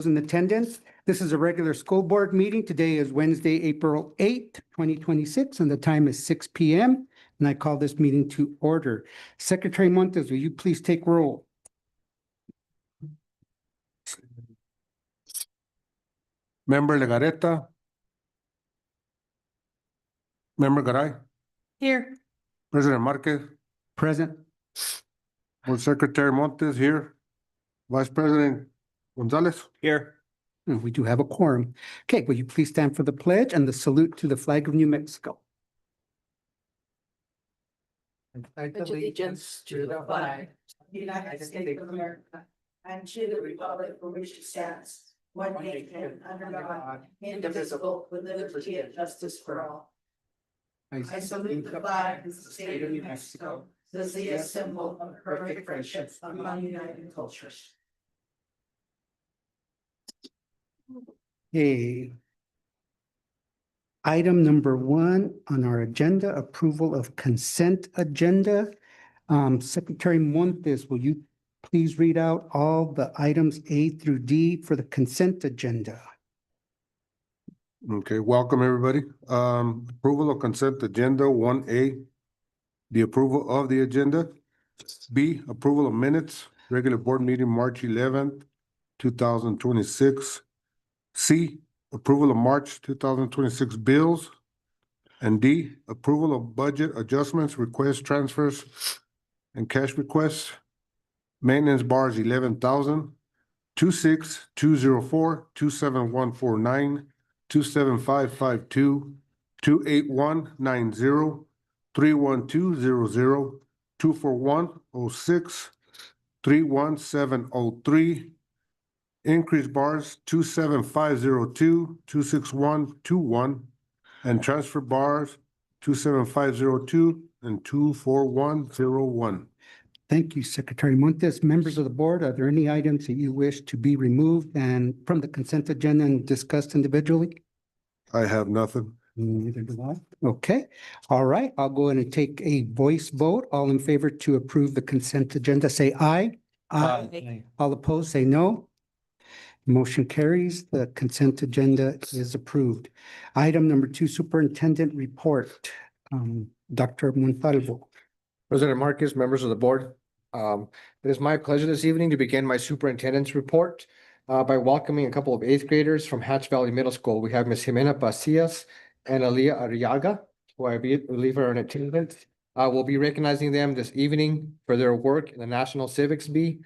In attendance. This is a regular school board meeting. Today is Wednesday, April 8th, 2026, and the time is 6 p.m. And I call this meeting to order. Secretary Montes, will you please take roll? Member Legarreta. Member Garay. Here. President Marquez. Present. Board Secretary Montes here. Vice President Gonzalez. Here. And we do have a quorum. Okay, will you please stand for the pledge and the salute to the flag of New Mexico? Allegiance to the flag of the United States of America and to the republic for which it stands, one nation under God, indivisible, with liberty and justice for all. I salute the flag of the state of New Mexico, as the symbol of perfect friendship among united cultures. Okay. Item number 1 on our agenda, approval of consent agenda. Secretary Montes, will you please read out all the items A through D for the consent agenda? Okay, welcome everybody. Approval of consent agenda 1A. The approval of the agenda. B, approval of minutes, regular board meeting, March 11th, 2026. C, approval of March 2026 bills. And D, approval of budget adjustments, requests, transfers, and cash requests. Maintenance bars 11,000, 26,204, 27149, 27552, 28190, 31200, 24106, 31703. Increase bars 27502, 26121, and transfer bars 27502 and 24101. Thank you, Secretary Montes. Members of the board, are there any items that you wish to be removed and from the consent agenda and discussed individually? I have nothing. Neither do I. Okay, all right. I'll go in and take a voice vote. All in favor to approve the consent agenda, say aye. Aye. All opposed, say no. Motion carries. The consent agenda is approved. Item number 2, superintendent report. Dr. Montalvo. President Marquez, members of the board. It is my pleasure this evening to begin my superintendent's report by welcoming a couple of 8th graders from Hatch Valley Middle School. We have Ms. Jimena Pasillas and Aaliyah Arriaga, who I believe are in attendance. We'll be recognizing them this evening for their work in the National Civics Bee.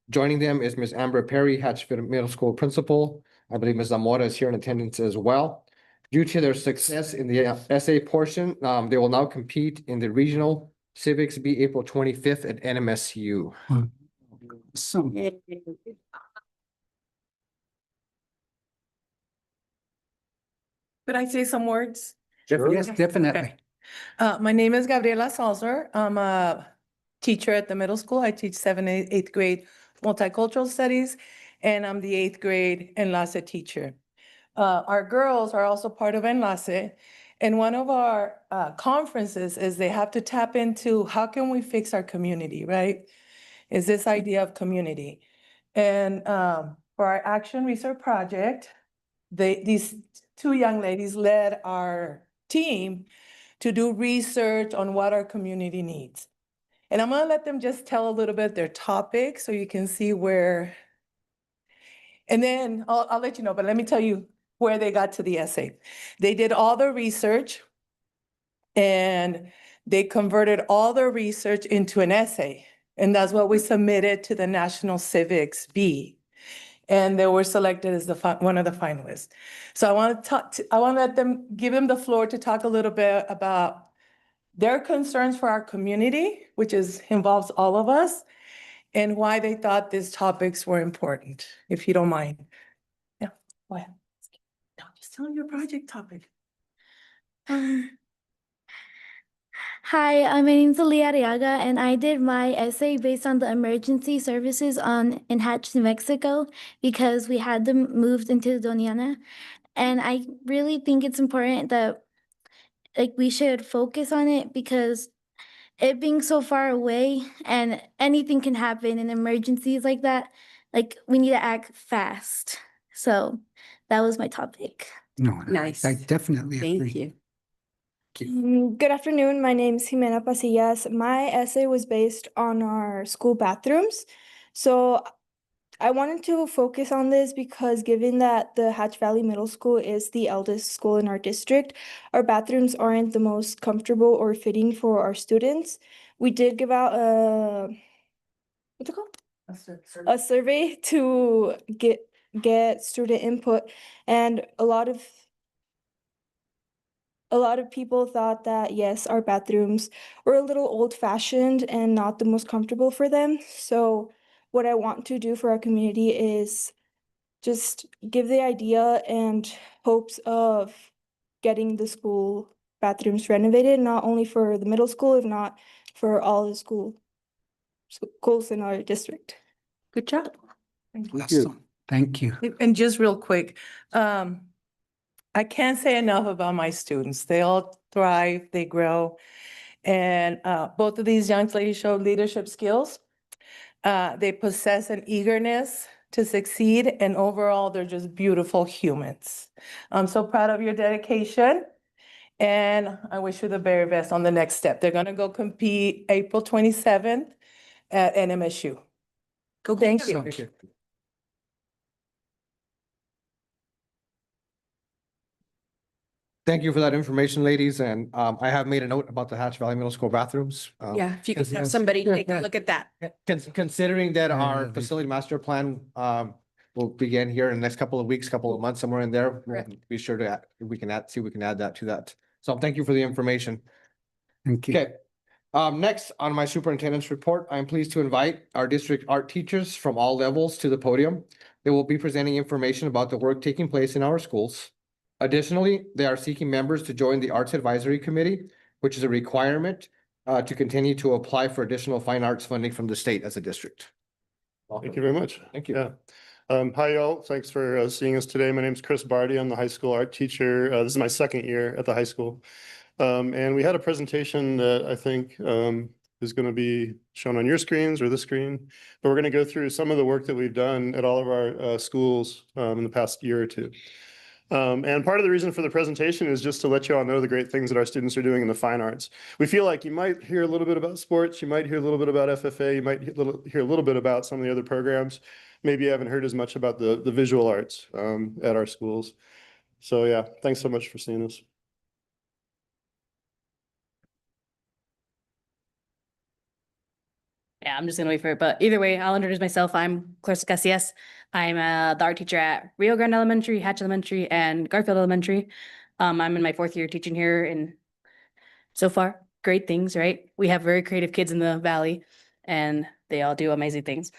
Joining them is Ms. Amber Perry, Hatchfield Middle School Principal. I believe Ms. Zamora is here in attendance as well. Due to their success in the essay portion, they will now compete in the Regional Civics Bee April 25th at NMSU. So, Could I say some words? yes, definitely. My name is Gabriela Salzer. I'm a teacher at the middle school. I teach 7th and 8th grade multicultural studies, and I'm the 8th grade Enlace teacher. Our girls are also part of Enlace, and one of our conferences is they have to tap into how can we fix our community, right? Is this idea of community. And for our action research project, these 2 young ladies led our team to do research on what our community needs. And I'm gonna let them just tell a little bit their topic so you can see where, and then I'll let you know, but let me tell you where they got to the essay. They did all the research and they converted all the research into an essay. And that's what we submitted to the National Civics Bee. And they were selected as one of the finalists. So I want to let them, give them the floor to talk a little bit about their concerns for our community, which involves all of us, and why they thought these topics were important, if you don't mind. Yeah, go ahead. No, just tell them your project topic. Hi, my name's Aaliyah Arriaga, and I did my essay based on the emergency services in Hatch, New Mexico, because we had them moved into Doniana. And I really think it's important that we should focus on it, because it being so far away and anything can happen in emergencies like that, we need to act fast. So that was my topic. No, Nice. I definitely agree. Thank you. Good afternoon. My name's Jimena Pasillas. My essay was based on our school bathrooms. So I wanted to focus on this because given that the Hatch Valley Middle School is the eldest school in our district, our bathrooms aren't the most comfortable or fitting for our students. We did give out what's it called? A survey to get student input, and a lot of people thought that yes, our bathrooms were a little old-fashioned and not the most comfortable for them. So what I want to do for our community is just give the idea and hopes of getting the school bathrooms renovated, not only for the middle school, if not for all the schools in our district. Good job. Awesome. Thank you. And just real quick, I can't say enough about my students. They all thrive, they grow. And both of these young ladies showed leadership skills. They possess an eagerness to succeed, and overall, they're just beautiful humans. I'm so proud of your dedication, and I wish you the very best on the next step. They're gonna go compete April 27th at NMSU. Go Thank get you. it. Thank you. Thank you for that information, ladies, and I have made a note about the Hatch Valley Middle School bathrooms. Yeah, if you could have Yes. somebody Yeah, take a yeah. look at that. Considering that our Yeah. facility master plan will begin here in the next couple of weeks, couple of months, somewhere in there, we'll Correct. be sure to we can see if we can add that to that. So thank you for the information. Thank you. Okay. Next on my superintendent's report, I'm pleased to invite our district art teachers from all levels to the podium. They will be presenting information about the work taking place in our schools. Additionally, they are seeking members to join the Arts Advisory Committee, which is a requirement to continue to apply for additional fine arts funding from the state as a district. Thank you very much. Thank you. Yeah. Hi, y'all. Thanks for seeing us today. My name is Chris Barty. I'm the high school art teacher. This is my second year at the high school. And we had a presentation that I think is going to be shown on your screens or the screen. But we're going to go through some of the work that we've done at all of our schools in the past year or two. And part of the reason for the presentation is just to let you all know the great things that our students are doing in the fine arts. We feel like you might hear a little bit about sports, you might hear a little bit about FFA, you might hear a little bit about some of the other programs. Maybe you haven't heard as much about the visual arts at our schools. So yeah, thanks so much for seeing us. Yeah, I'm just gonna wait for it, but either way, I'll introduce myself. I'm Clarissa Casillas. I'm the art teacher at Rio Grande Elementary, Hatch Elementary, and Garfield Elementary. I'm in my fourth year teaching here, and so far, great things, right? We have very creative kids in the valley, and they all do amazing things.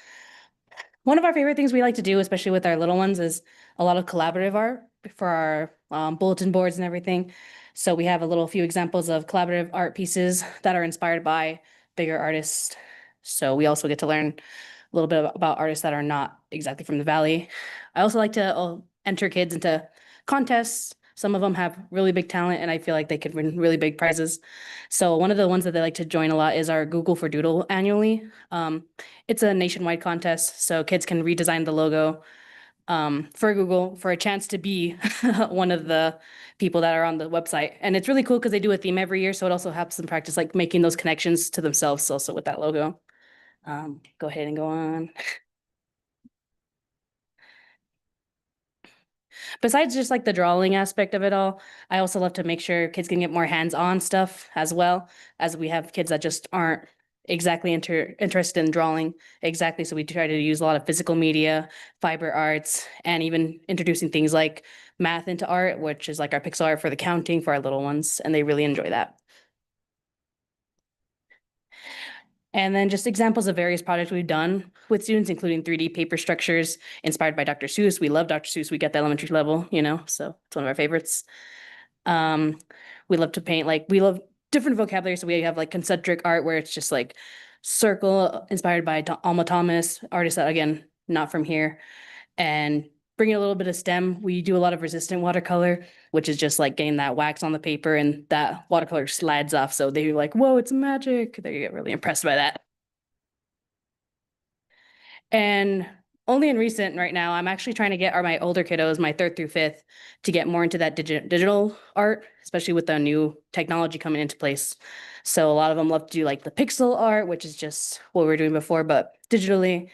One of our favorite things we like to do, especially with our little ones, is a lot of collaborative art for our bulletin boards and everything. So we have a few examples of collaborative art pieces that are inspired by bigger artists. So we also get to learn a little bit about artists that are not exactly from the valley. I also like to enter kids into contests. Some of them have really big talent, and I feel like they could win really big prizes. So one of the ones that they like to join a lot is our Google for Doodle annually. It's a nationwide contest, so kids can redesign the logo for Google for a chance to be one of the people that are on the website. And it's really cool because they do a theme every year, so it also helps them practice like making those connections to themselves also with that logo. Go ahead and go on. Besides just like the drawing aspect of it all, I also love to make sure kids can get more hands-on stuff as well, as we have kids that just aren't exactly interested in drawing exactly. So we try to use a lot of physical media, fiber arts, and even introducing things like math into art, which is like our pixel art for the counting for our little ones, and they really enjoy that. And then just examples of various projects we've done with students, including 3D paper structures inspired by Dr. Seuss. We love Dr. Seuss. We get the elementary level, so it's one of our favorites. We love to paint, we love different vocabulary. So we have like concentric art where it's just like circle inspired by Alma Thomas, artist that, again, not from here. And bringing a little bit of STEM, we do a lot of resistant watercolor, which is just like getting that wax on the paper and that watercolor slides off. So they're like, whoa, it's magic. They get really impressed by that. And only in recent right now, I'm actually trying to get my older kiddos, my 3rd through 5th, to get more into that digital art, especially with the new technology coming into place. So a lot of them love to do like the pixel art, which is just what we were doing before, but digitally,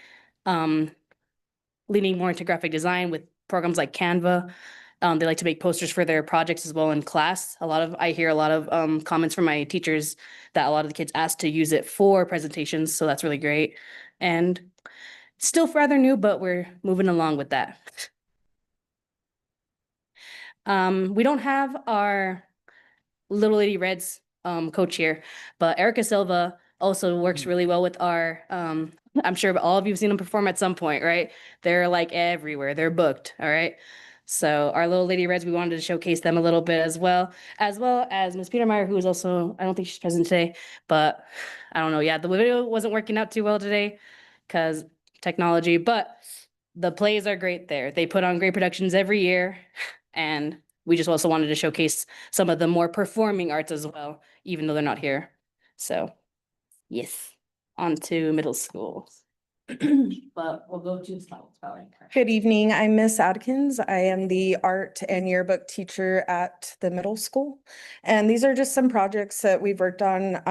leaning more into graphic design with programs like Canva. They like to make posters for their projects as well in class. I hear a lot of comments from my teachers that a lot of the kids ask to use it for presentations, so that's really great. And it's still rather new, but we're moving along with that. We don't have our Little Lady Reds coach here, but Erica Silva also works really well with our I'm sure all of you have seen them perform at some point, right? They're like everywhere. They're booked, all right? So our Little Lady Reds, we wanted to showcase them a little bit as well as Ms. Petermeyer, who is also, I don't think she's present today, but I don't know. Yeah, the video wasn't working out too well today because technology, but the plays are great there. They put on great productions every year, and we just also wanted to showcase some of the more performing arts as well, even though they're not here. So, yes, on to middle school. But we'll go to slides. Good evening, I'm Miss Adkins. I am the art and yearbook teacher at the middle school. And these are just some projects that we've worked on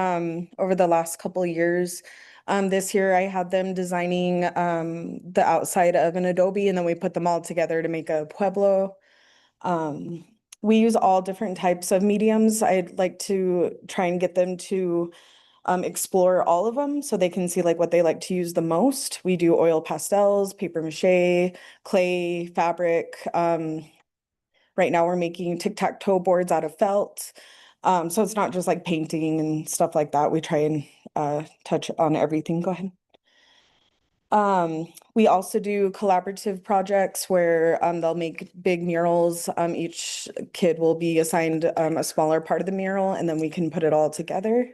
over the last couple of years. This year I had them designing the outside of an Adobe, and then we put them all together to make a Pueblo. We use all different types of mediums. I'd like to try and get them to explore all of them so they can see like what they like to use the most. We do oil pastels, paper mache, clay, fabric. Right now we're making tic-tac-toe boards out of felt. So it's not just like painting and stuff like that. We try and touch on everything. Go ahead. We also do collaborative projects where they'll make big murals. Each kid will be assigned a smaller part of the mural, and then we can put it all together.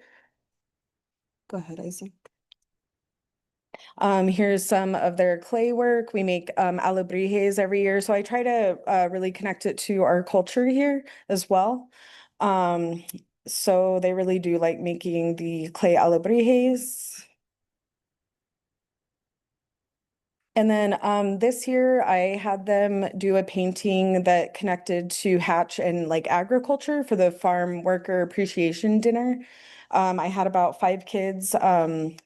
Go ahead, Isaac. Here's some of their clay work. We make alebrijes every year. So I try to really connect it to our culture here as well. So they really do like making the clay alebrijes. And then this year I had them do a painting that connected to Hatch and like agriculture for the farm worker appreciation dinner. I had about 5 kids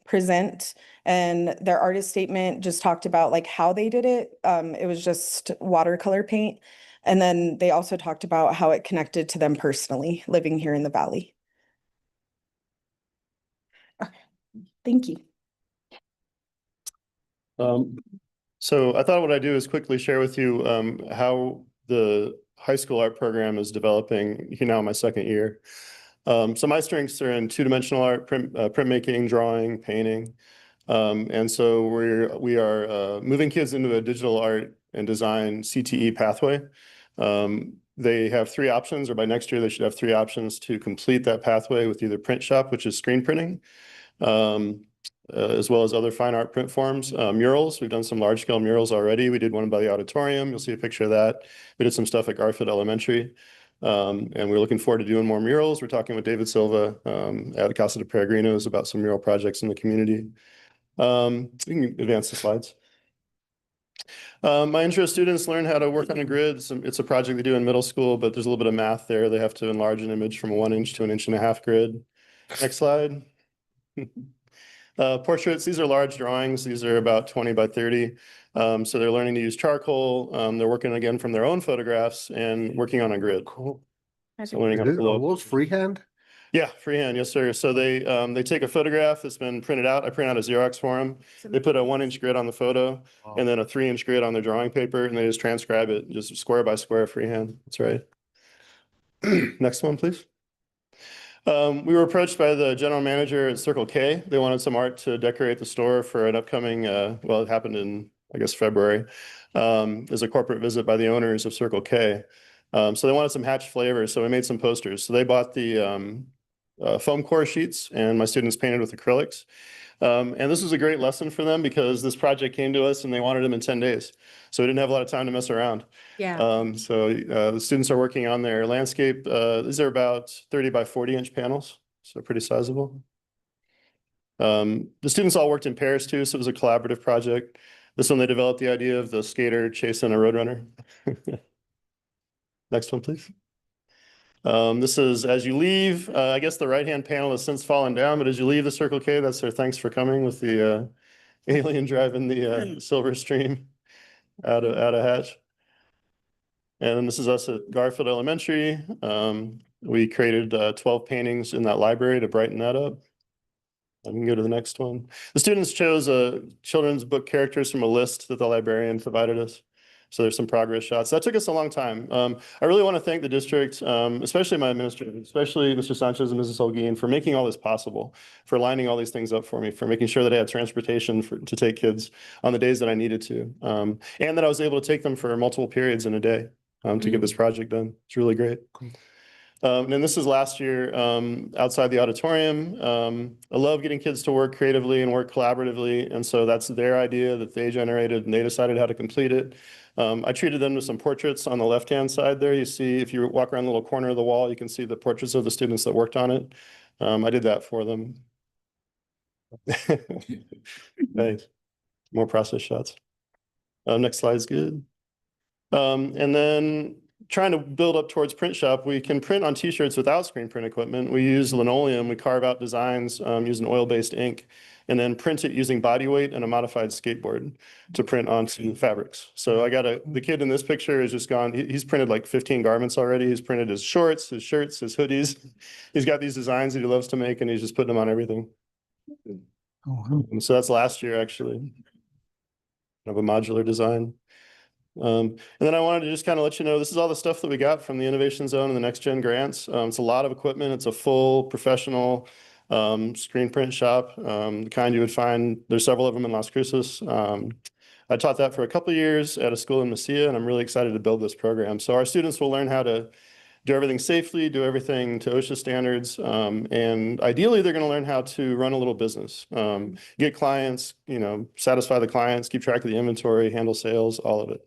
present, and their artist statement just talked about like how they did it. It was just watercolor paint. And then they also talked about how it connected to them personally living here in the Valley. Okay, thank you. So I thought what I'd do is quickly share with you how the high school art program is developing here now in my 2nd year. So my strengths are in 2-dimensional art, printmaking, drawing, painting. And so we are moving kids into a digital art and design CTE pathway. They have 3 options, or by next year they should have 3 options to complete that pathway with either print shop, which is screen printing, as well as other fine art print forms. Murals, we've done some large scale murals already. We did one by the auditorium. You'll see a picture of that. We did some stuff at Garfield Elementary. And we're looking forward to doing more murals. We're talking with David Silva at Casa de Peregrinos about some mural projects in the community. We can advance the slides. My intro students learn how to work on a grid. It's a project they do in middle school, but there's a little bit of math there. They have to enlarge an image from a 1 inch to 1.5 inch grid. Next slide. Portraits, these are large drawings. These are about 20 by 30. So they're learning to use charcoal. They're working again from their own photographs and working on a grid. Cool. So learning how to Are blow up. those freehand? Yeah, freehand, yes, sir. So they take a photograph that's been printed out. I print out a Xerox for them. They put a 1 inch grid on the photo and then a 3 inch grid on their drawing paper, and they just transcribe it just square by square freehand. That's right. Next one, please. We were approached by the general manager at Circle K. They wanted some art to decorate the store for an upcoming, well, it happened in, I guess, February. As a corporate visit by the owners of Circle K. So they wanted some Hatch flavors, so we made some posters. So they bought the foam core sheets, and my students painted with acrylics. And this was a great lesson for them because this project came to us and they wanted them in 10 days. So we didn't have a lot of time to mess around. Yeah. So the students are working on their landscape. These are about 30 by 40 inch panels, so pretty sizable. The students all worked in pairs too, so it was a collaborative project. This one, they developed the idea of the skater chasing a roadrunner. Next one, please. This is as you leave, I guess the right-hand panel has since fallen down, but as you leave the Circle K, that's their thanks for coming with the alien driving the Silver Stream out of Hatch. And then this is us at Garfield Elementary. We created 12 paintings in that library to brighten that up. I can go to the next one. The students chose children's book characters from a list that the librarian provided us. So there's some progress shots. That took us a long time. I really want to thank the district, especially my administrator, especially Mr. Sanchez and Mrs. Holguin for making all this possible, for lining all these things up for me, for making sure that I had transportation to take kids on the days that I needed to. And that I was able to take them for multiple periods in a day to get this project done. It's really great. And this is last year outside the auditorium. I love getting kids to work creatively and work collaboratively. And so that's their idea that they generated and they decided how to complete it. I treated them to some portraits on the left-hand side there. You see, if you walk around the little corner of the wall, you can see the portraits of the students that worked on it. I did that for them. Nice. More process shots. Next slide is good. And then trying to build up towards print shop, we can print on t-shirts without screen print equipment. We use linoleum, we carve out designs using oil-based ink, and then print it using body weight and a modified skateboard to print onto fabrics. So I got the kid in this picture has just gone, he's printed like 15 garments already. He's printed his shorts, his shirts, his hoodies. He's got these designs that he loves to make and he's just putting them on everything. And so that's last year actually, of a modular design. And then I wanted to just kind of let you know, this is all the stuff that we got from the Innovation Zone and the Next Gen grants. It's a lot of equipment. It's a full professional screen print shop, the kind you would find. There's several of them in Las Cruces. I taught that for a couple of years at a school in Mesilla, and I'm really excited to build this program. So our students will learn how to do everything safely, do everything to OSHA standards, and ideally they're going to learn how to run a little business, get clients, satisfy the clients, keep track of the inventory, handle sales, all of it.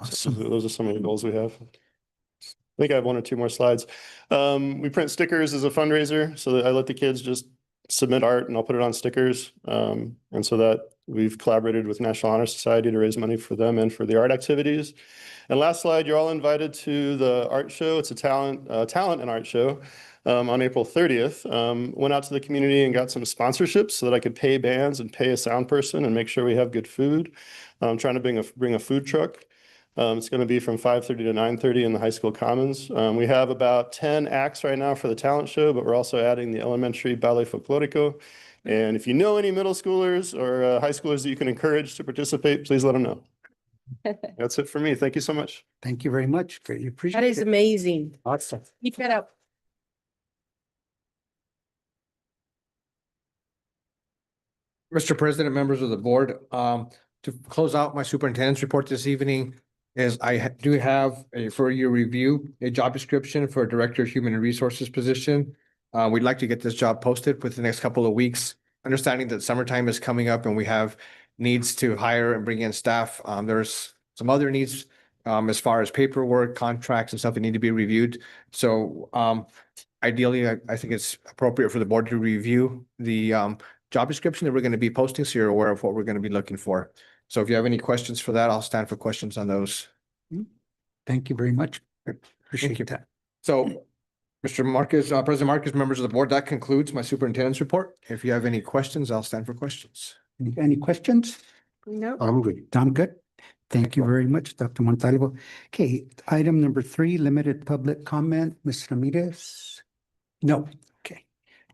So those are some of the goals we have. I think I have one or two more slides. We print stickers as a fundraiser, so that I let the kids just submit art and I'll put it on stickers. And so that we've collaborated with National Honor Society to raise money for them and for the art activities. And last slide, you're all invited to the art show. It's a talent and art show on April 30th. Went out to the community and got some sponsorships so that I could pay bands and pay a sound person and make sure we have good food. I'm trying to bring a food truck. It's going to be from 5:30 to 9:30 in the high school commons. We have about 10 acts right now for the talent show, but we're also adding the elementary ballet folklorico. And if you know any middle schoolers or high schoolers that you can encourage to participate, please let them know. That's it for me. Thank you so much. Thank you very much. Greatly appreciate That it. is amazing. Awesome. Keep it up. Mr. President, members of the board, to close out my superintendent's report this evening is I do have for your review, a job description for a Director of Human Resources position. We'd like to get this job posted within the next couple of weeks, understanding that summertime is coming up and we have needs to hire and bring in staff. There's some other needs as far as paperwork, contracts and stuff that need to be reviewed. So ideally, I think it's appropriate for the board to review the job description that we're going to be posting so you're aware of what we're going to be looking for. So if you have any questions for that, I'll stand for questions on those. Thank you very much. Appreciate you. that. So Mr. Marquez, President Marquez, members of the board, that concludes my superintendent's report. If you have any questions, I'll stand for questions. Any questions? No. I'm good. I'm good. Thank you very much, Dr. Montalvo. Okay, item number 3, limited public comment. Ms. Ramirez? No. Okay.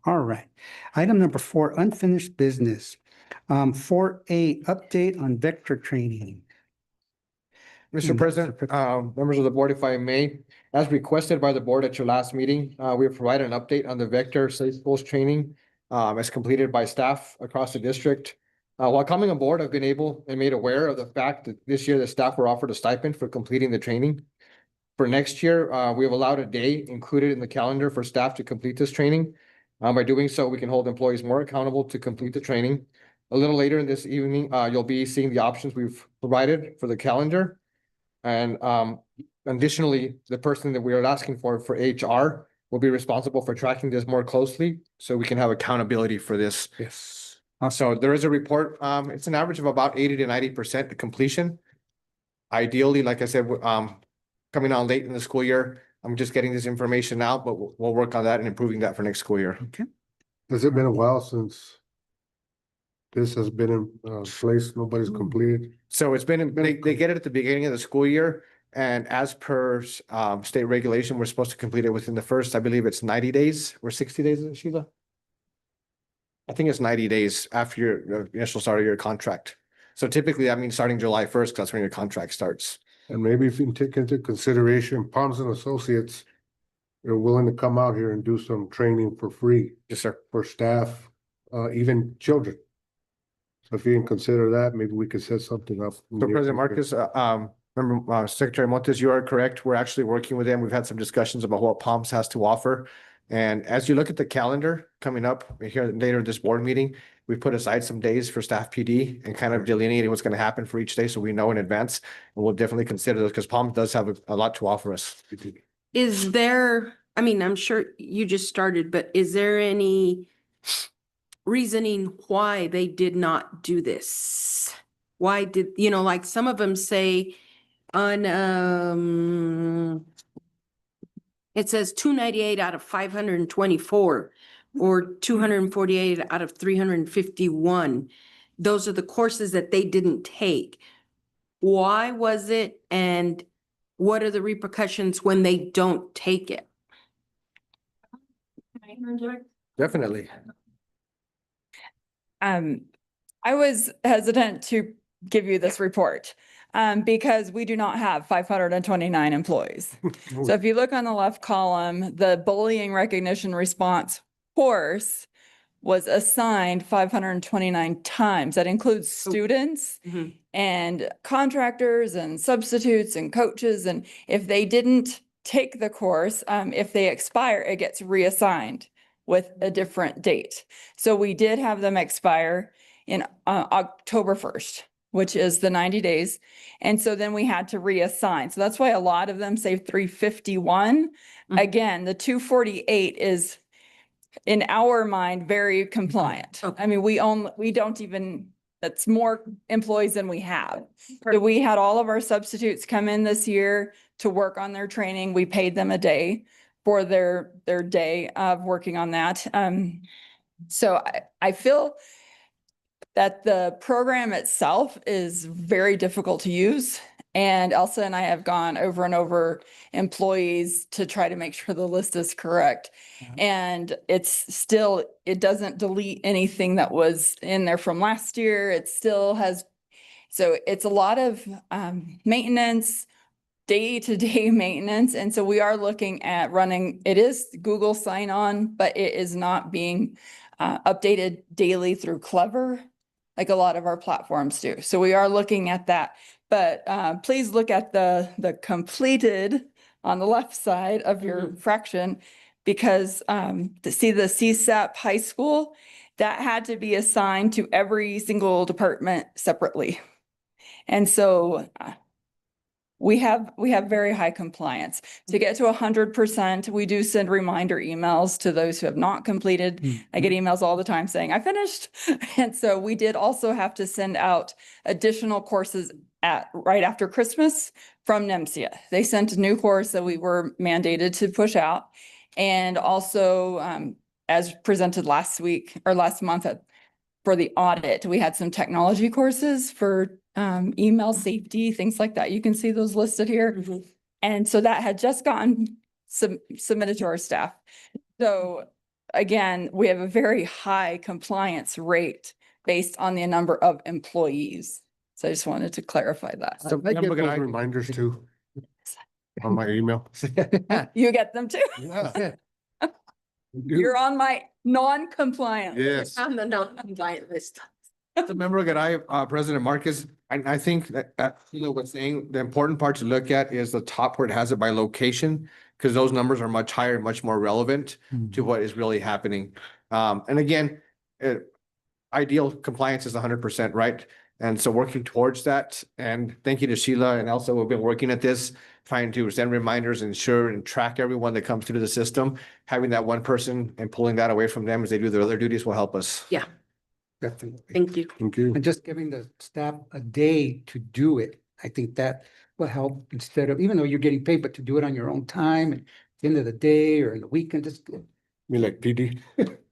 All right. Item number 4, unfinished business. 4A, update on vector training. Mr. President, members of the board, if I may, as requested by the board at your last meeting, we have provided an update on the Vector Safe Schools training as completed by staff across the district. While coming on board, I've been able and made aware of the fact that this year the staff were offered a stipend for completing the training. For next year, we have allowed a day included in the calendar for staff to complete this training. By doing so, we can hold employees more accountable to complete the training. A little later in this evening, you'll be seeing the options we've provided for the calendar. And additionally, the person that we are asking for HR will be responsible for tracking this more closely so we can have accountability for this. Yes. So there is a report, it's an average of about 80 to 90% completion. Ideally, like I said, coming on late in the school year, I'm just getting this information out, but we'll work on that and improving that for next school year. Okay. Has it been a while since this has been in place? Nobody's completed. So it's been, they get it at the beginning of the school year. And as per state regulation, we're supposed to complete it within the first, I believe it's 90 days or 60 days, is it, Sheila? I think it's 90 days after your initial start of your contract. So typically, that means starting July 1st, because that's when your contract starts. And maybe if you can take into consideration, Palms and Associates, they're willing to come out here and do some training for free Yes, sir. for staff, even children. So if you can consider that, maybe we could set something up. So President Marcus, remember, Secretary Montes, you are correct. We're actually working with them. We've had some discussions about what Palms has to offer. And as you look at the calendar coming up here later this board meeting, we put aside some days for staff PD and kind of delineating what's going to happen for each day, so we know in advance. And we'll definitely consider those because Palms does have a lot to offer us. Is there, I mean, I'm sure you just started, but is there any reasoning why they did not do this? Why did, you know, like some of them say on, it says 298 out of 524 or 248 out of 351. Those are the courses that they didn't take. Why was it, and what are the repercussions when they don't take it? Definitely. I was hesitant to give you this report because we do not have 529 employees. So if you look on the left column, the bullying recognition response course was assigned 529 times. That includes students Mhm. and contractors and substitutes and coaches. And if they didn't take the course, if they expire, it gets reassigned with a different date. So we did have them expire in October 1st, which is the 90 days. And so then we had to reassign. So that's why a lot of them say 351. Mhm. Again, the 248 is, in our mind, very compliant. Okay. I mean, we don't even, that's more employees than we have. So we had all of our substitutes come in this year to work on their training. We paid them a day for their day of working on that. So I feel that the program itself is very difficult to use. And Elsa and I have gone over and over employees to try to make sure the list is correct. And it's still, it doesn't delete anything that was in there from last year. It still has, so it's a lot of maintenance, day-to-day maintenance. And so we are looking at running, it is Google sign-on, but it is not being updated daily through Clever, like a lot of our platforms do. So we are looking at that. But please look at the completed on the left side of your fraction, because to see the CSAP high school, that had to be assigned to every single department separately. And so we have very high compliance. To get to 100%, we do send reminder emails to those who have not completed. I get emails all the time saying, I finished. And so we did also have to send out additional courses right after Christmas from NEMSIA. They sent a new course that we were mandated to push out. And also, as presented last week or last month for the audit, we had some technology courses for email safety, things like that. You can see those listed here. And so that had just gotten submitted to our staff. So again, we have a very high compliance rate based on the number of employees. So I just wanted to clarify that. So I get remember, those reminders too on my email. You get them too? Yeah. You're on my non-compliant. Yes. On the non-compliant list. Remember that President Marcus, I think that Sheila was saying, the important part to look at is the top where it has it by location, because those numbers are much higher, much more relevant to what is really happening. And again, ideal compliance is 100%, right? And so working towards that, and thank you to Sheila and Elsa, we've been working at this, trying to send reminders, ensure and track everyone that comes through the system. Having that one person and pulling that away from them as they do their other duties will help us. Yeah. Definitely. Thank you. Thank you. And just giving the staff a day to do it, I think that will help instead of, even though you're getting paid, but to do it on your own time and at the end of the day or in the weekend, just, Me like PD,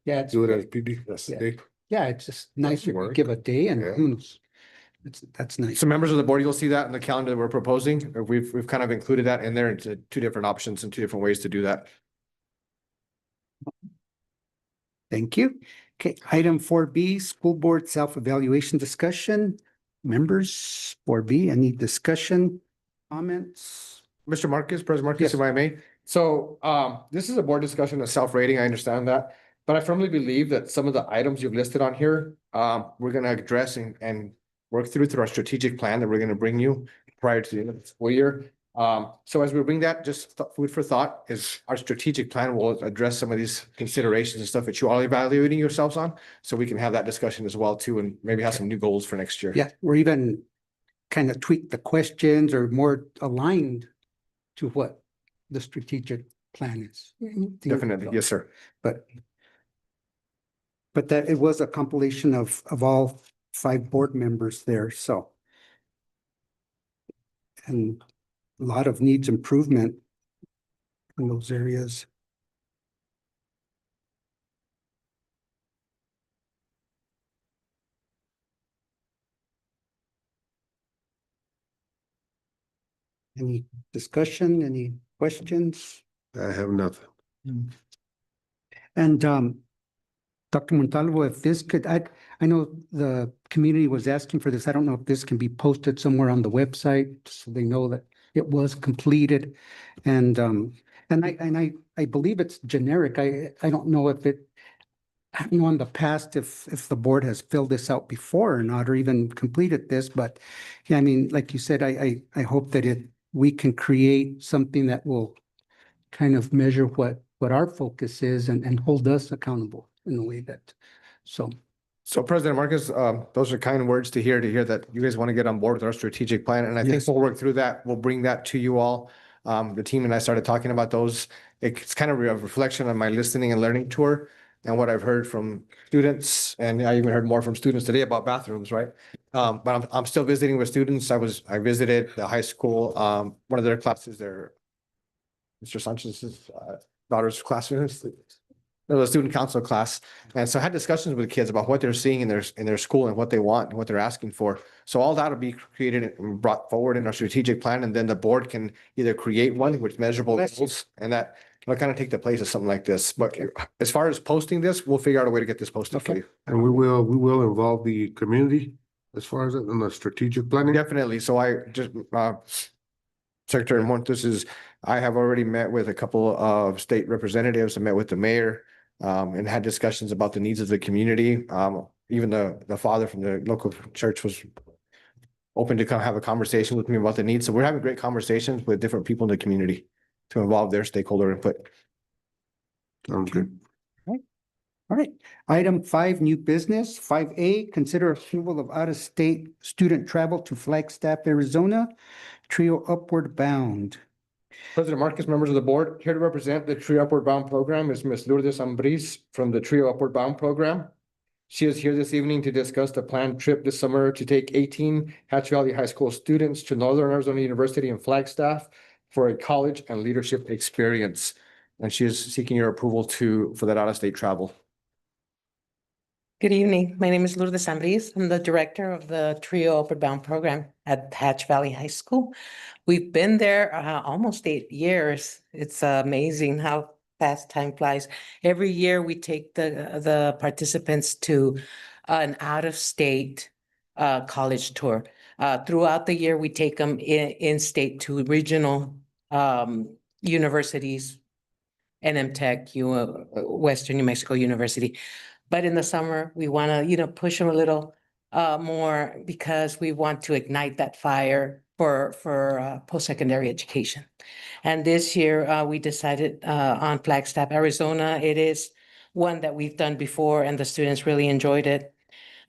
yeah, it's, do it as PD, that's the Yeah. day. yeah, it's just nicer to work. give a day and Yeah. that's nice. So members of the board, you'll see that in the calendar that we're proposing. We've kind of included that in there into two different options and two different ways to do that. Thank you. Okay, item 4B, school board self-evaluation discussion. Members, 4B, any discussion, comments? Mr. Marcus, President Marcus, Yes. if I may. So this is a board discussion of self-rating. I understand that. But I firmly believe that some of the items you've listed on here, we're gonna address and work through our strategic plan that we're gonna bring you prior to the end of the school year. So as we bring that, just food for thought is our strategic plan will address some of these considerations and stuff that you are evaluating yourselves on. So we can have that discussion as well too, and maybe have some new goals for next year. Yeah, or even kind of tweak the questions or more aligned to what the strategic plan is. Definitely. Yes, sir. But that it was a compilation of all 5 board members there, so. And a lot of needs improvement in those areas. Any discussion, any questions? I have nothing. And Dr. Montalvo, if this could, I know the community was asking for this. I don't know if this can be posted somewhere on the website so they know that it was completed. And I believe it's generic. I don't know if it, I don't know in the past if the board has filled this out before or not, or even completed this, but yeah, I mean, like you said, I hope that we can create something that will kind of measure what our focus is and hold us accountable in a way that, so. So President Marcus, those are kind words to hear that you guys want to get on board with our strategic plan. And I think Yes. we'll work through that. We'll bring that to you all. The team and I started talking about those. It's kind of a reflection on my listening and learning tour and what I've heard from students. And I even heard more from students today about bathrooms, right? But I'm still visiting with students. I visited the high school, one of their classes there. Mr. Sanchez's daughter's classroom. It was a student council class. And so I had discussions with kids about what they're seeing in their school and what they want and what they're asking for. So all that will be created and brought forward in our strategic plan. And then the board can either create one with measurable goals and that will kind of take the place of something like this. But as far as posting this, we'll figure out a way to get this posted for you. And we will involve the community as far as it in the strategic planning. Definitely. So I just, Secretary Montes I have already met with a couple of state representatives. I met with the mayor and had discussions about the needs of the community. Even the father from the local church was open to come have a conversation with me about the needs. So we're having great conversations with different people in the community to involve their stakeholder input. Sounds good. All right, item 5, new business. 5A, consider approval of out-of-state student travel to Flagstaff, Arizona. Trio Upward Bound. President Marcus, members of the board, here to represent the Trio Upward Bound program is Ms. Lourdes Ambris from the Trio Upward Bound program. She is here this evening to discuss the planned trip this summer to take 18 Hatch Valley High School students to Northern Arizona University in Flagstaff for a college and leadership experience. And she is seeking your approval for that out-of-state travel. Good evening. My name is Lourdes Ambris. I'm the director of the Trio Upward Bound program at Hatch Valley High School. We've been there almost 8 years. It's amazing how fast time flies. Every year we take the participants to an out-of-state college tour. Throughout the year, we take them in-state to regional universities, NM Tech, Western New Mexico University. But in the summer, we want to, push them a little more because we want to ignite that fire for post-secondary education. And this year, we decided on Flagstaff, Arizona. It is one that we've done before, and the students really enjoyed it.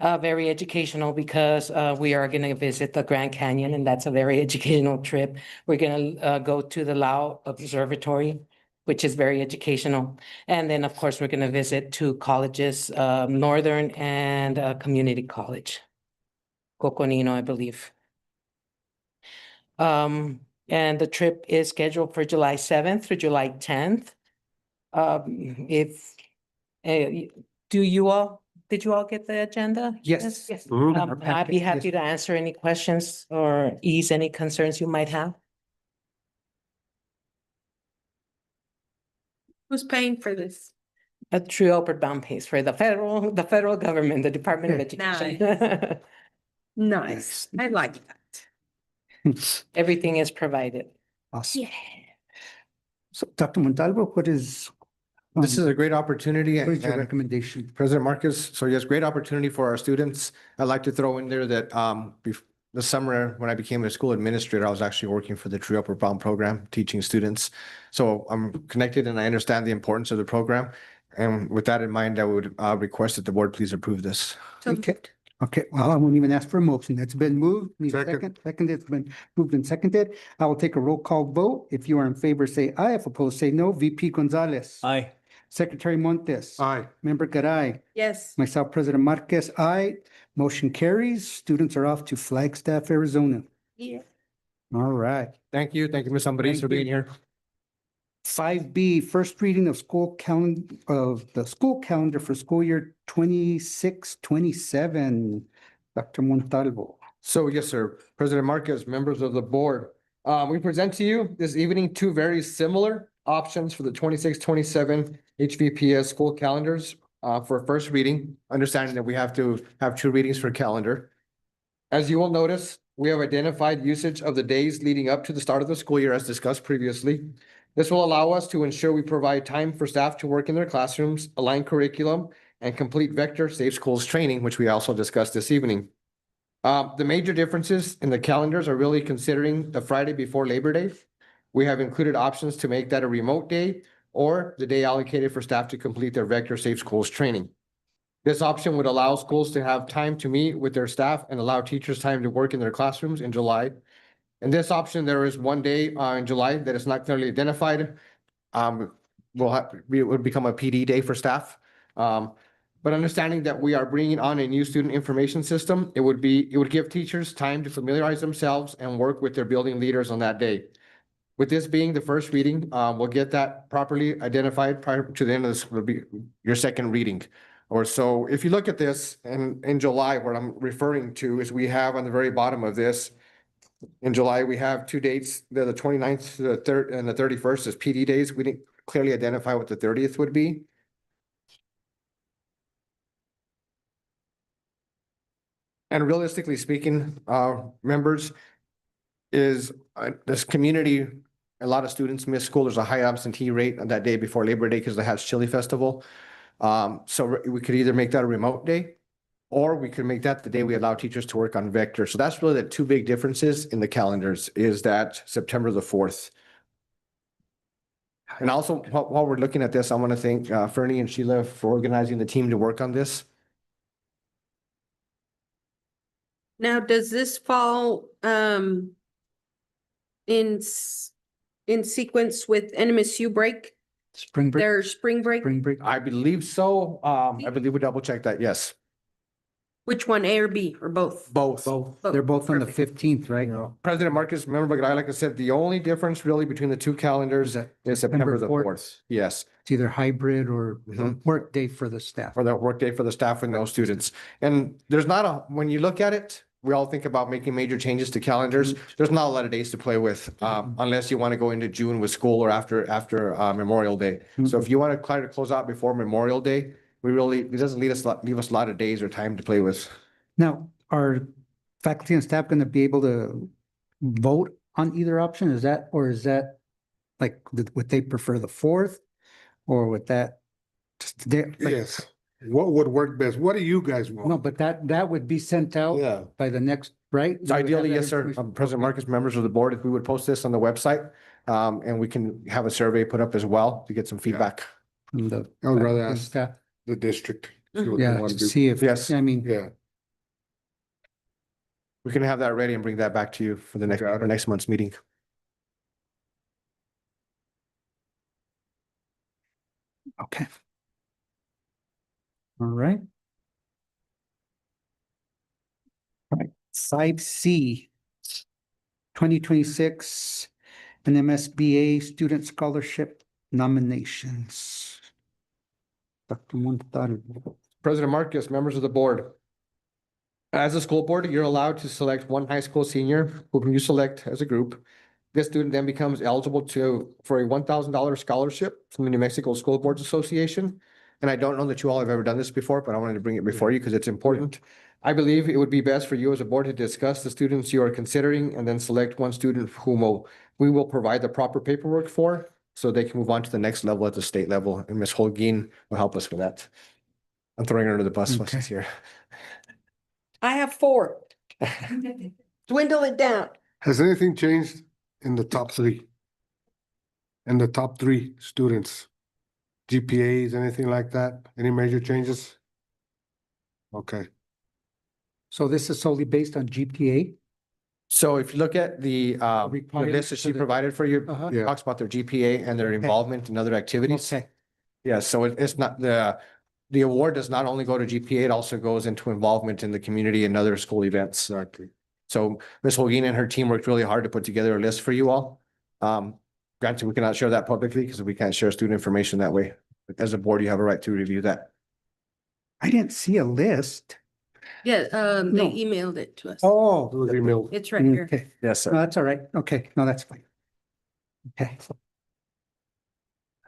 Very educational because we are going to visit the Grand Canyon, and that's a very educational trip. We're going to go to the Lau Observatory which is very educational. And then, of course, we're going to visit two colleges, Northern and Community College, Coconino, I believe. And the trip is scheduled for July 7th through July 10th. If, did you all get the agenda? Yes. Yes. Mhm. Our I'd be packet, yes. happy to answer any questions or ease any concerns you might have. Who's paying for this? A true upward bound pays for the federal government, the Department of Okay. Education. Nice. I like that. Everything is provided. Awesome. So Dr. Montalvo, what is? This is a great opportunity. What is your and- recommendation? President Marcus, so yes, great opportunity for our students. I'd like to throw in there that the summer, when I became a school administrator, I was actually working for the True Upward Bound program, teaching students. So I'm connected and I understand the importance of the program. And with that in mind, I would request that the board please approve this. Okay. Okay, well, I won't even ask for a motion. That's been moved. Need a Second. second. Seconded, it's been moved and seconded. I will take a roll call vote. If you are in favor, say aye. If opposed, say no. VP Gonzalez. Aye. Secretary Montes. Aye. Member Garay. Yes. Myself, President Marquez, aye. Motion carries. Students are off to Flagstaff, Arizona. Yeah. All right. Thank you. Thank you, Ms. Ambrose, for being here. 5B, first reading of the school calendar for school year 26-27. Dr. Montalvo. So yes, sir. President Marquez, members of the board, we present to you this evening two very similar options for the 26-27 HVPS school calendars for first reading, understanding that we have to have two readings for calendar. As you will notice, we have identified usage of the days leading up to the start of the school year as discussed previously. This will allow us to ensure we provide time for staff to work in their classrooms, align curriculum, and complete vector safe schools training, which we also discussed this evening. The major differences in the calendars are really considering the Friday before Labor Day. We have included options to make that a remote day or the day allocated for staff to complete their vector safe schools training. This option would allow schools to have time to meet with their staff and allow teachers time to work in their classrooms in July. In this option, there is one day in July that is not clearly identified. It would become a PD day for staff. But understanding that we are bringing on a new student information system, it would give teachers time to familiarize themselves and work with their building leaders on that day. With this being the first reading, we'll get that properly identified prior to the end of this will be your second reading. Or so if you look at this in July, what I'm referring to is we have on the very bottom of this, in July, we have two dates, the 29th, the 3rd, and the 31st as PD days. We didn't clearly identify what the 30th would be. And realistically speaking, members, is this community, a lot of students miss school. There's a high absentee rate on that day before Labor Day because of the Hatch Chili Festival. So we could either make that a remote day, or we could make that the day we allow teachers to work on vector. So that's really the two big differences in the calendars is that September the 4th. And also, while we're looking at this, I want to thank Fernie and Sheila for organizing the team to work on this. Now, does this fall in sequence with NMSU break, Spring break, their spring break? spring break. I believe so. I believe we double check that. Yes, Which one, A or B, or both? both. They're both on the Perfect. 15th, right? President Marcus, member Bagray, like I said, the only difference really between the two calendars is September the 4th. Yes, It's either hybrid or Mhm. work day for the staff. for the workday for the staff and those students. And there's not when you look at it, we all think about making major changes to calendars. There's not a lot of days to play with, unless you want to go into June with school or after Memorial Day. So if you want to try to close out before Memorial Day, it doesn't leave us a lot of days or time to play with. Now, are faculty and staff going to be able to vote on either option? Is that like, would they prefer the 4th? Or would that? Yes. What would work best? What do you guys want? No, but that would be sent out Yeah. by the next, right? So ideally, yes, sir. Information? President Marcus, members of the board, if we would post this on the website, and we can have a survey put up as well to get some feedback. From the I would rather faculty and ask staff. the district. see what they Yeah, want to to do. see if, Yes. I mean, Yeah, We can have that ready and bring that back to you for the Got it. next month's meeting. Okay. All right. All right, 5C, 2026, and MSBA Student Scholarship Nominations. Dr. Montalvo. President Marcus, members of the board. As a school board, you're allowed to select one high school senior whom you select as a group. This student then becomes eligible for a $1,000 scholarship from the New Mexico School Boards Association. And I don't know that you all have ever done this before, but I wanted to bring it before you because it's important. I believe it would be best for you as a board to discuss the students you are considering and then select one student whom we will provide the proper paperwork for, so they can move on to the next level at the state level. And Ms. Holguin will help us with that. I'm throwing her under the bus when she's here. I have 4. Dwindle it down. Has anything changed in the top 3? In the top 3 students? GPAs, anything like that? Any major changes? Okay, So this is solely based on GPA? So if you look at the Requirements list that for she the- provided for you, Uh-huh. Yeah. talks about their GPA and their Okay. involvement in other activities. Okay, Yeah, so it's not the award does not only go to GPA, it also goes into involvement in the community and other school events. exactly. So Ms. Holguin and her team worked really hard to put together a list for you all. Granted, we cannot share that publicly because we can't share student information that way. But as a board, you have a right to review that. I didn't see a list. Yeah, No. they emailed it to us. Oh. It was emailed. It's right here. Okay, Yes, no, sir. that's all right. Okay, no, that's fine. Okay,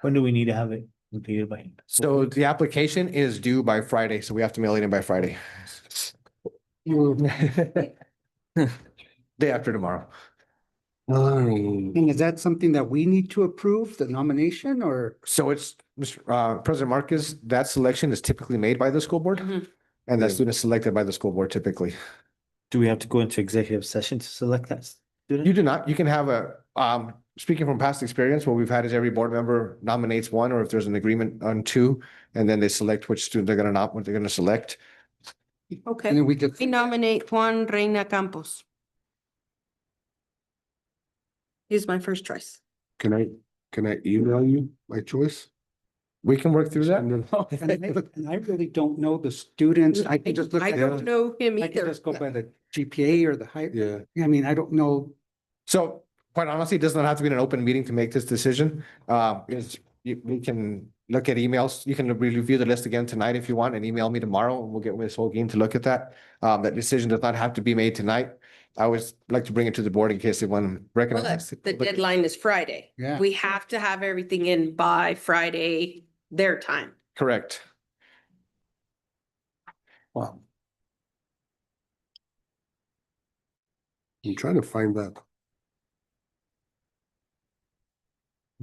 When do we need to have it completed by? So the application is due by Friday, so we have to mail it in by Friday. Day after tomorrow. and is that something that we need to approve, the nomination, or? So it's, President Marcus, that selection is typically made by the school board. Mhm. And that Yeah. student is selected by the school board typically. Do we have to go into executive session to select that student? You do not, you can have speaking from past experience, what we've had is every board member nominates one, or if there's an agreement on 2, and then they select which student they're gonna what they're gonna select. And Okay. then we could, We nominate Juan Reina Campos. He's my first choice. Can I email you my choice? We can work through that. and I really don't know the students. I can just look I at, don't know him I can either. just go by the GPA or the high. Yeah, I mean, I don't know. So quite honestly, it does not have to be an open meeting to make this decision. We can look at emails. You can review the list again tonight if you want and email me tomorrow and we'll get Ms. Holguin to look at that. That decision does not have to be made tonight. I always like to bring it to the board in case they want to Well, recognize. the deadline is Friday. Yeah. We have to have everything in by Friday, their time. Correct. Well, I'm trying to find that.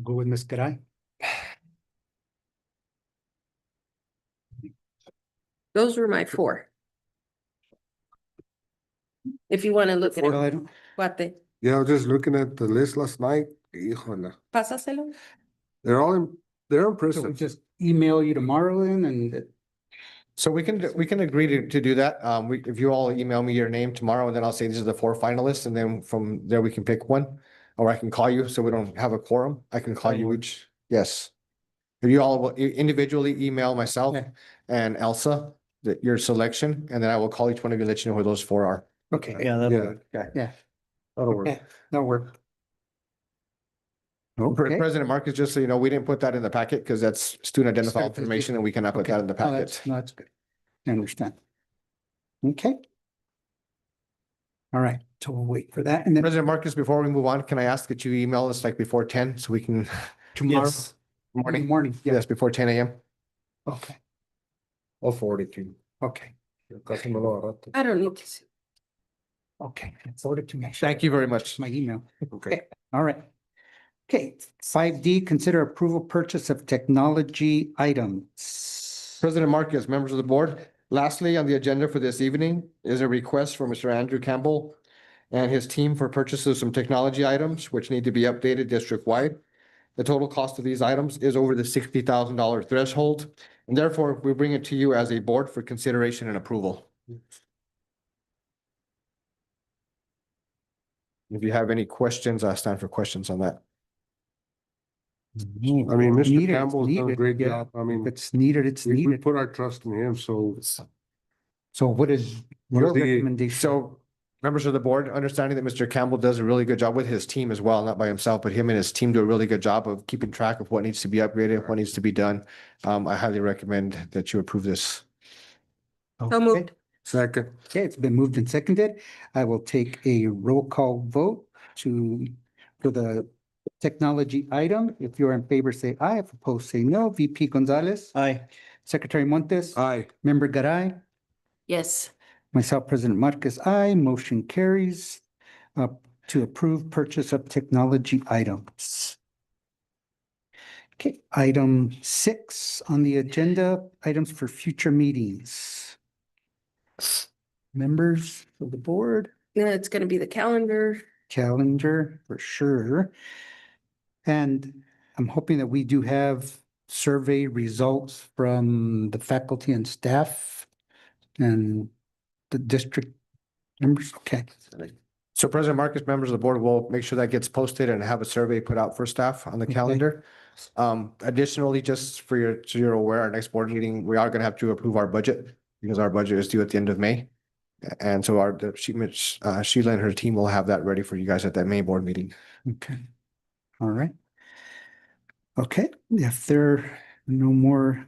go with Ms. Garay. Those were my 4. If you want to look at Well, it, I don't, Guate, Yeah, I was just looking at the list last night. Híjole. pásaselo. They're so we impressive. just email you tomorrow then and So we can agree to do that. If you all email me your name tomorrow, and then I'll say these are the 4 finalists, and then from there we can pick one. Or I can call you, so we don't have a quorum. I can call you each, yes. If you all will individually email myself Okay. and Elsa, your selection, and then I will call each one of you and let you know who those 4 are. okay, Yeah, that'll Yeah. work. yeah, That'll work. okay, that'll work. Pre- Okay. President Marcus, just so you know, we didn't put that in the packet because that's student identified Student- information and we cannot put Okay. that in the No, that's- packet. No, that's good. I understand. Okay. All right, so we'll wait for that and then President Marcus, before we move on, can I ask that you email us like before 10 so we can tomorrow Yes. morning, morning? yeah, Yes, before 10 a.m. okay, I'll forward it to you. okay, Casi me lo agarraste. I don't need to see. okay. Forward it to me. Thank you very much. My email. Okay. All right. Okay, 5D, consider approval purchase of technology items. President Marcus, members of the board, lastly, on the agenda for this evening is a request from Mr. Andrew Campbell and his team for purchases of some technology items which need to be updated district-wide. The total cost of these items is over the $60,000 threshold, and therefore we bring it to you as a board for consideration and approval. If you have any questions, I stand for questions on that. I mean, Mr. Needed, it's Campbell's done a needed, great yeah. job. I If mean, it's needed, it's we needed. put our trust in him, so. So what is What your are the- recommendation? So members of the board, understanding that Mr. Campbell does a really good job with his team as well, not by himself, but him and his team do a really good job of keeping track of what needs to be upgraded, what needs to be done. I highly recommend that you approve this. So Okay. moved. Second. Okay, it's been moved and seconded. I will take a roll call vote for the technology item. If you're in favor, say aye. If opposed, say no. VP Gonzalez. Aye. Secretary Montes. Aye. Member Garay. Yes. Myself, President Marquez, aye. Motion carries to approve purchase of technology items. Okay, item 6 on the agenda, items for future meetings. Members of the board, Yeah, it's gonna be the calendar. calendar for sure. And I'm hoping that we do have survey results from the faculty and staff and the district members. Okay. So President Marcus, members of the board will make sure that gets posted and have a survey put out for staff on the Okay. calendar. Additionally, just for so you're aware, our next board meeting, we are gonna have to approve our budget because our budget is due at the end of May. And so Sheila and her team will have that ready for you guys at that May board meeting. Okay. All right. Okay, if there are no more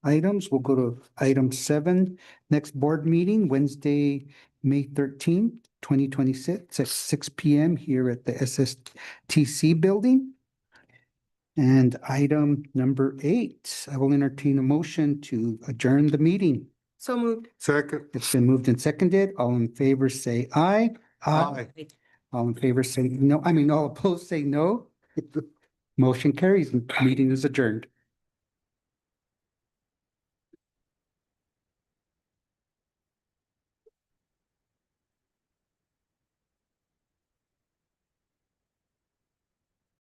items, we'll go to item 7. Next board meeting, Wednesday, May 13th, 2026 at 6 PM here at the SSTC building. And item number 8, I will entertain a motion to adjourn the meeting. So moved. Second. It's been moved and seconded. All in favor, say aye. Aye. All in favor, say no. All opposed, say no. Motion carries. Meeting is adjourned.